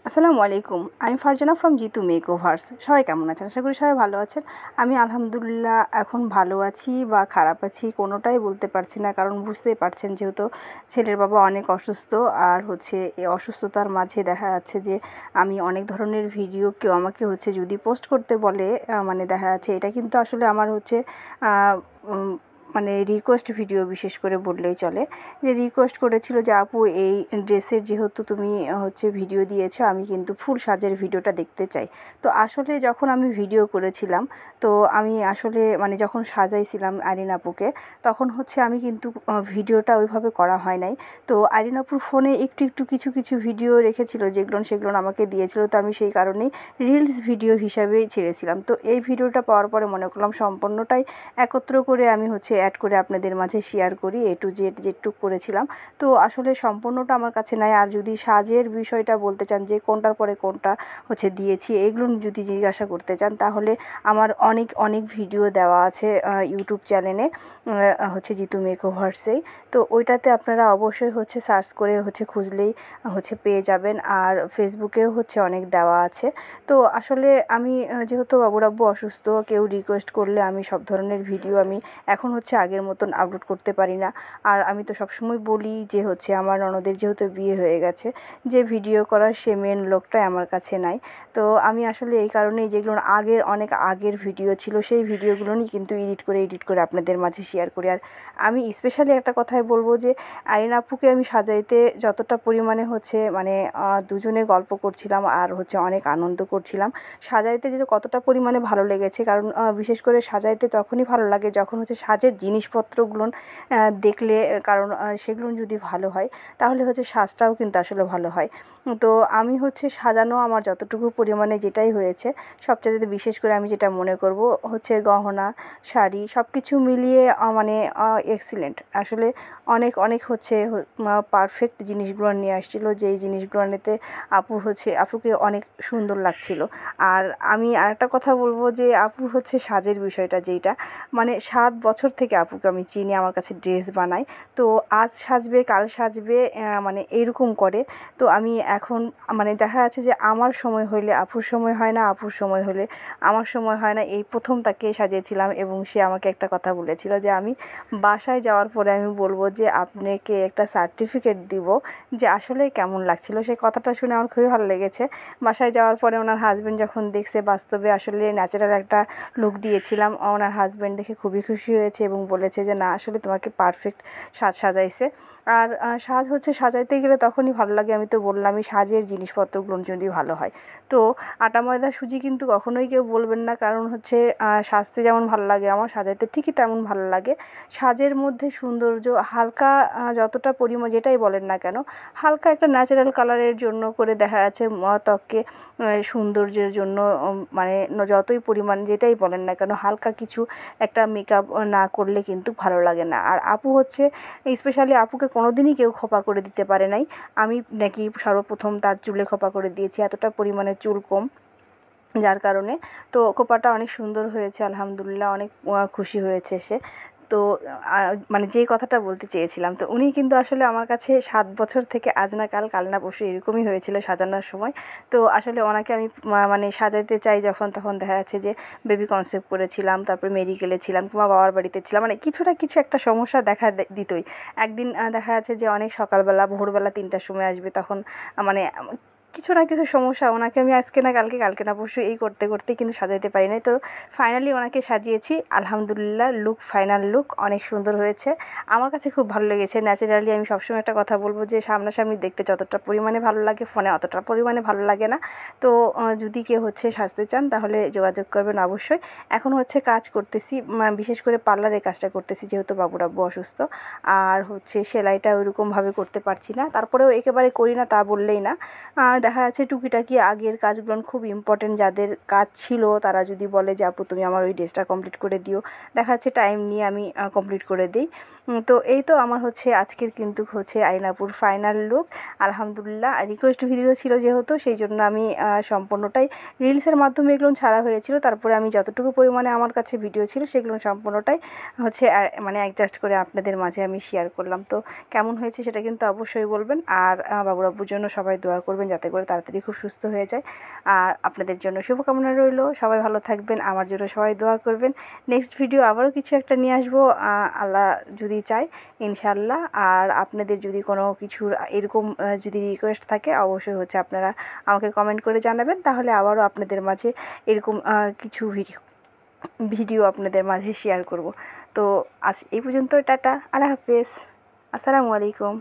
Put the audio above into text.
আসসালামু আলাইকুম। আমি ফারজানা ফ্রম জিতু মেকওভার্স। সবাই কেমন আছেন? আশা করি সবাই ভালো আছেন। আমি আলহামদুলিল্লাহ এখন ভালো আছি বা খারাপ আছি কোনোটাই বলতে পারছি না, কারণ বুঝতেই পারছেন যেহেতু ছেলের বাবা অনেক অসুস্থ। আর এই অসুস্থতার মাঝে দেখা যাচ্ছে যে আমি অনেক ধরনের ভিডিও কেউ আমাকে যদি পোস্ট করতে বলে, মানে দেখা যাচ্ছে এটা কিন্তু আসলে আমার মানে রিকোয়েস্ট ভিডিও বিশেষ করে বললেই চলে, যে রিকোয়েস্ট করেছিল যে আপু এই ড্রেসের যেহেতু তুমি ভিডিও দিয়েছো, আমি কিন্তু ফুল সাজের ভিডিওটা দেখতে চাই। তো আসলে যখন আমি ভিডিও করেছিলাম, তো আমি আসলে মানে যখন সাজাইছিলাম আরিন আপুকে, তখন আমি কিন্তু ভিডিওটা ওইভাবে করা হয় নাই। তো আরিন আপুর ফোনে একটু একটু কিছু কিছু ভিডিও রেখেছিল, সেগুলো আমাকে দিয়েছিল। তো আমি সেই কারণেই রিলস ভিডিও হিসাবেই ছেড়েছিলাম। তো এই ভিডিওটা পাওয়ার পরে মনে করলাম সম্পূর্ণটাই একত্র করে আমি অ্যাড করে আপনাদের মাঝে শেয়ার করি, এ টু জেড যেটুক করেছিলাম। তো আসলে সম্পূর্ণটা আমার কাছে নাই। আর যদি সাজের বিষয়টা বলতে চান যে কোনটার পরে কোনটা দিয়েছি, এগুলো যদি জিজ্ঞাসা করতে চান, তাহলে আমার অনেক অনেক ভিডিও দেওয়া আছে ইউটিউব চ্যানেলে, জিতু মেকওভার্সেই। তো ওইটাতে আপনারা অবশ্যই সার্চ করে খুঁজলেই পেয়ে যাবেন। আর ফেসবুকেও অনেক দেওয়া আছে। তো আসলে আমি যেহেতু বাবুর আব্বু অসুস্থ, কেউ রিকোয়েস্ট করলে আমি সব ধরনের ভিডিও আমি এখন আগের মতন আপলোড করতে পারি না। আর আমি তো সবসময় বলি যে আমার ননদের যেহেতু বিয়ে হয়ে গেছে, যে ভিডিও করার সে মেন লোকটাই আমার কাছে নাই। তো আমি আসলে এই কারণেই যেগুলো অনেক আগের ভিডিও ছিল, সেই ভিডিওগুলো নিয়ে কিন্তু এডিট করে আপনাদের মাঝে শেয়ার করি। আর আমি স্পেশালি একটা কথাই বলবো যে আরিন আপুকে আমি সাজাইতে যতটা পরিমাণে মানে দুজনে গল্প করছিলাম আর অনেক আনন্দ করছিলাম, সাজাইতে যে কতটা পরিমাণে ভালো লেগেছে। কারণ বিশেষ করে সাজাইতে তখনই ভালো লাগে যখন সাজের জিনিসপত্রগুলো দেখলে, কারণ সেগুলো যদি ভালো হয় তাহলে সাজটাও কিন্তু আসলে ভালো হয়। তো আমি সাজানো আমার যতটুকু পরিমাণে যেটাই হয়েছে, সবচাইতে বিশেষ করে আমি যেটা মনে করব গহনা, শাড়ি সব কিছু মিলিয়ে মানে এক্সিলেন্ট। আসলে অনেক অনেক পারফেক্ট জিনিসগুলো নিয়ে আসছিলো, যেই জিনিসগুলো নিতে আপুকে অনেক সুন্দর লাগছিল। আর আমি আরেকটা কথা বলবো যে আপু সাজের বিষয়টা, যেইটা মানে 7 বছর থেকে আপুকে আমি চিনি, আমার কাছে ড্রেস বানায়। তো আজ সাজবে কাল সাজবে, মানে এইরকম করে। তো আমি এখন মানে দেখা যাচ্ছে যে আমার সময় হইলে আপুর সময় হয় না, আপুর সময় হলে আমার সময় হয় না। এই প্রথম তাকে সাজিয়েছিলাম এবং সে আমাকে একটা কথা বলেছিল যে আমি বাসায় যাওয়ার পরে আমি বলবো যে আপনাকে একটা সার্টিফিকেট দিব যে আসলে কেমন লাগছিল। সেই কথাটা শুনে আমার খুবই ভালো লেগেছে। বাসায় যাওয়ার পরে ওনার হাজব্যান্ড যখন দেখছে বাস্তবে আসলে ন্যাচারাল একটা লুক দিয়েছিলাম, ওনার হাজব্যান্ড দেখে খুবই খুশি হয়েছে এবং বলেছে যে না আসলে তোমাকে পারফেক্ট সাজাইছে। আর সাজ সাজাইতে গেলে তখনই ভালো লাগে, আমি তো বললামই, সাজের জিনিসপত্রগুলো যদি ভালো হয়। তো আটা ময়দা সুজি কিন্তু কখনোই কেউ বলবেন না, কারণ সাজতে যেমন ভালো লাগে আমার সাজাইতে ঠিকই তেমন ভালো লাগে। সাজের মধ্যে সৌন্দর্য হালকা, যতটা পরিমাণ যেটাই বলেন না কেন, হালকা একটা ন্যাচারাল কালারের জন্য করে দেখা যাচ্ছে ত্বককে সৌন্দর্যের জন্য, মানে যতই পরিমাণ যেটাই বলেন না কেন, হালকা কিছু একটা মেকআপ না করলে কিন্তু ভালো লাগে না। আর আপু স্পেশালি আপুকে কোনোদিনই কেউ খোপা করে দিতে পারে নাই, আমি নাকি সর্বপ্রথম তার চুলে খোপা করে দিয়েছি, এতটা পরিমাণে চুল কম, যার কারণে তো খোপাটা অনেক সুন্দর হয়েছে আলহামদুলিল্লাহ, অনেক খুশি হয়েছে সে। তো মানে যেই কথাটা বলতে চেয়েছিলাম, তো উনি কিন্তু আসলে আমার কাছে 7 বছর থেকে আজ না কাল কাল না পরশু এরকমই হয়েছিল সাজানোর সময়। তো আসলে ওনাকে আমি মানে সাজাইতে চাই যখন, তখন দেখা যাচ্ছে যে বেবি কনসেপ্ট করেছিলাম, তারপর মেডিকেলে ছিলাম কিংবা বাবার বাড়িতে ছিলাম, মানে কিছু না কিছু একটা সমস্যা দেখা দিতই। একদিন দেখা যাচ্ছে যে অনেক সকালবেলা ভোরবেলা 3টার সময় আসবে, তখন মানে কিছু না কিছু সমস্যা, ওনাকে আমি আজকে না কালকে, কালকে না পরশু এই করতে করতেই কিন্তু সাজাইতে পারি নাই। তো ফাইনালি ওনাকে সাজিয়েছি আলহামদুলিল্লাহ, ফাইনাল লুক অনেক সুন্দর হয়েছে, আমার কাছে খুব ভালো লেগেছে। ন্যাচারালি আমি সবসময় একটা কথা বলবো যে সামনাসামনি দেখতে যতটা পরিমাণে ভালো লাগে, ফোনে অতটা পরিমাণে ভালো লাগে না। তো যদি কেউ সাজতে চান তাহলে যোগাযোগ করবেন অবশ্যই। এখন কাজ করতেছি, বিশেষ করে পার্লারের কাজটা করতেছি যেহেতু বাবুর আব্বু অসুস্থ। আর সেলাইটা ওইরকমভাবে করতে পারছি না, তারপরেও একেবারে করি না তা বললেই না। দেখা যাচ্ছে টুকিটাকি আগের কাজগুলো খুব ইম্পর্টেন্ট, যাদের কাজ ছিল তারা যদি বলে যে আপু তুমি আমার ওই ড্রেসটা কমপ্লিট করে দিও, দেখা যাচ্ছে টাইম নিয়ে আমি কমপ্লিট করে দিই। তো এই তো আমার হচ্ছে আজকের কিন্তু হচ্ছে আরিনাপুর ফাইনাল লুক। আলহামদুলিল্লাহ, রিকোয়েস্ট ভিডিও ছিল যেহেতু সেই জন্য আমি সম্পূর্ণটাই রিলসের মাধ্যমে এগুলো ছাড়া হয়েছিল। তারপরে আমি যতটুকু পরিমাণে আমার কাছে ভিডিও ছিল সেগুলো সম্পূর্ণটাই হচ্ছে মানে অ্যাডজাস্ট করে আপনাদের মাঝে আমি শেয়ার করলাম। তো কেমন হয়েছে সেটা কিন্তু অবশ্যই বলবেন। আর বাবুর আব্বুর জন্য সবাই দোয়া করবেন যাতে করে তাড়াতাড়ি খুব সুস্থ হয়ে যায়। আর আপনাদের জন্য শুভকামনা রইল, সবাই ভালো থাকবেন, আমার জন্য সবাই দোয়া করবেন। নেক্সট ভিডিও আবারও কিছু একটা নিয়ে আসবো আল্লাহ যদি চাই, ইনশাল্লাহ। আর আপনাদের যদি কোনো কিছুর এরকম যদি রিকোয়েস্ট থাকে অবশ্যই হচ্ছে আপনারা আমাকে কমেন্ট করে জানাবেন, তাহলে আবারও আপনাদের মাঝে এরকম কিছু ভিডিও আপনাদের মাঝে শেয়ার করব। তো আজ এই পর্যন্ত, টাটা, আল্লাহ হাফেজ, আসসালামু আলাইকুম।